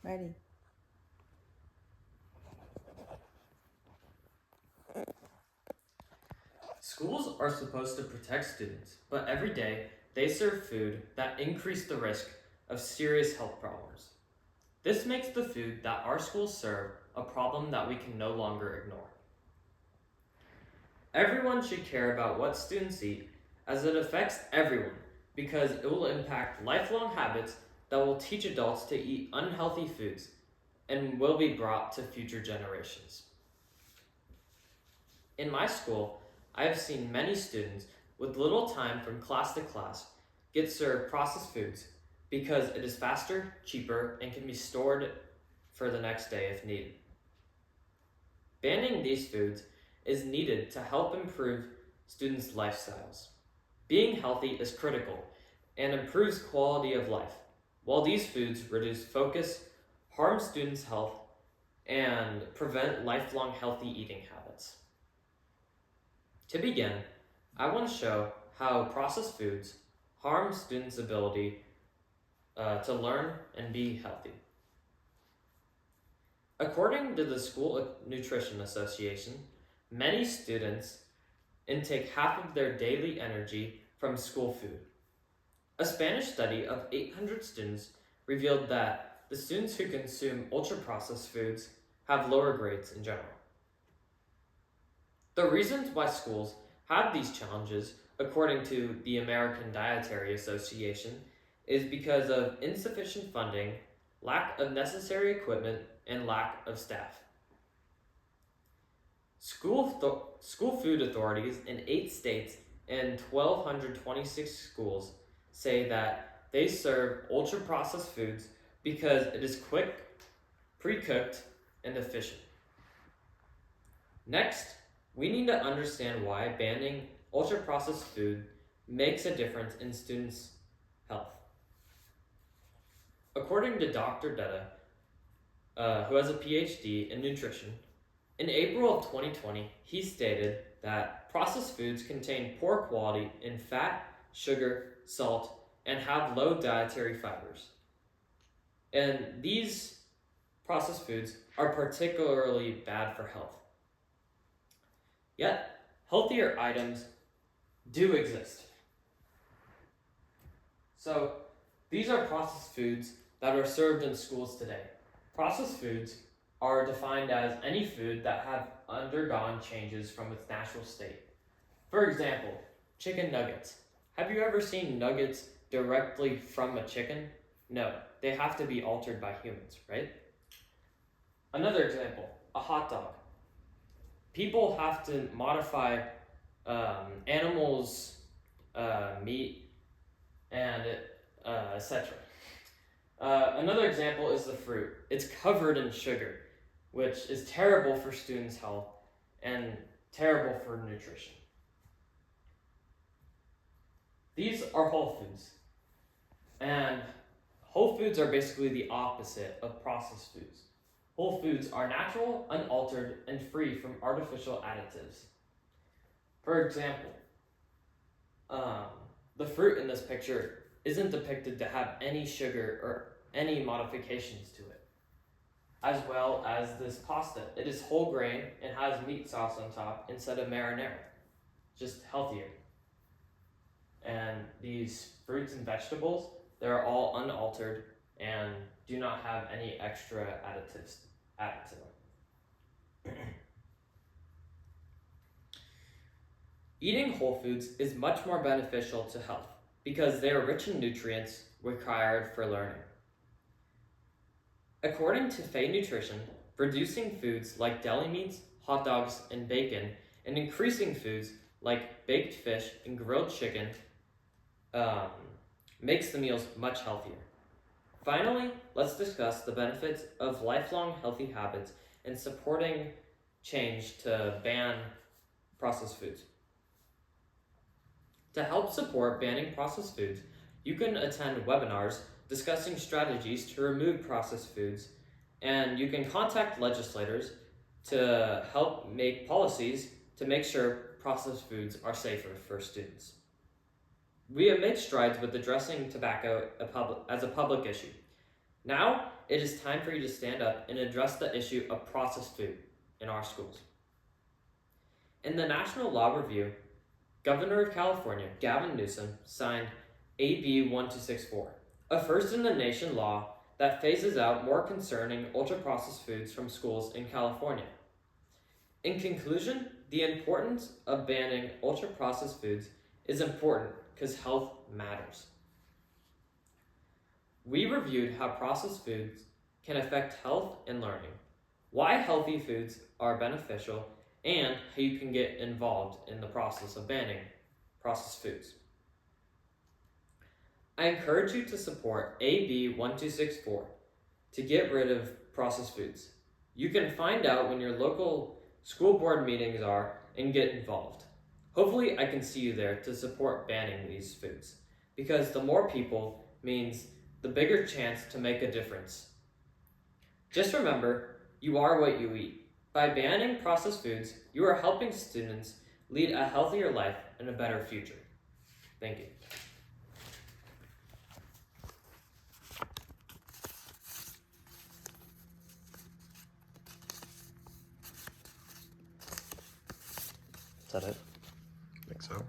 Ready. Schools are supposed to protect students, but every day they serve food that increase the risk of serious health problems. This makes the food that our schools serve a problem that we can no longer ignore. Everyone should care about what students eat as it affects everyone because it will impact lifelong habits that will teach adults to eat unhealthy foods and will be brought to future generations. In my school, I have seen many students with little time from class to class get served processed foods because it is faster, cheaper, and can be stored for the next day if needed. Banning these foods is needed to help improve students' lifestyles. Being healthy is critical and improves quality of life, while these foods reduce focus, harm students' health, and prevent lifelong healthy eating habits. To begin, I want to show how processed foods harm students' ability to learn and be healthy. According to the School Nutrition Association, many students intake half of their daily energy from school food. A Spanish study of 800 students revealed that the students who consume ultra processed foods have lower grades in general. The reasons why schools have these challenges, according to the American Dietary Association, is because of insufficient funding, lack of necessary equipment, and lack of staff. School food authorities in 8 states and 1,226 schools say that they serve ultra processed foods because it is quick, pre cooked, and efficient. Next, we need to understand why banning ultra processed food makes a difference in students' health. According to Dr. Detta, who has a PhD in nutrition, in April of 2020, he stated that processed foods contain poor quality in fat, sugar, salt, and have low dietary fibers. And these processed foods are particularly bad for health. Yet, healthier items do exist. So, these are processed foods that are served in schools today. Processed foods are defined as any food that have undergone changes from its natural state. For example, chicken nuggets. Have you ever seen nuggets directly from a chicken? No, they have to be altered by humans, right? Another example, a hot dog. People have to modify animals' meat and etc. Another example is the fruit. It's covered in sugar, which is terrible for students' health and terrible for nutrition. These are whole foods, and whole foods are basically the opposite of processed foods. Whole foods are natural, unaltered, and free from artificial additives. For example, the fruit in this picture isn't depicted to have any sugar or any modifications to it. As well as this pasta. It is whole grain and has meat sauce on top instead of marinara. Just healthier. And these fruits and vegetables, they're all unaltered and do not have any extra additives added to them. Eating whole foods is much more beneficial to health because they are rich in nutrients required for learning. According to Fay Nutrition, reducing foods like deli meats, hot dogs, and bacon, and increasing foods like baked fish and grilled chicken makes the meals much healthier. Finally, let's discuss the benefits of lifelong healthy habits and supporting change to ban processed foods. To help support banning processed foods, you can attend webinars discussing strategies to remove processed foods, and you can contact legislators to help make policies to make sure processed foods are safer for students. We have made strides with addressing tobacco as a public issue. Now, it is time for you to stand up and address the issue of processed food in our schools. In the National Law Review, Governor of California, Gavin Newsom, signed AB 1264, a first-in-the-nation law that phases out more concerning ultra-processed foods from schools in California. In conclusion, the importance of banning ultra-processed foods is important because health matters. We reviewed how processed foods can affect health and learning, why healthy foods are beneficial, and how you can get involved in the process of banning processed foods. I encourage you to support AB 1264 to get rid of processed foods. You can find out when your local school board meetings are and get involved. Hopefully I can see you there to support banning these foods, because the more people means the bigger chance to make a difference. Just remember, you are what you eat. By banning processed foods, you are helping students lead a healthier life and a better future. Thank you. Is that it? I think so.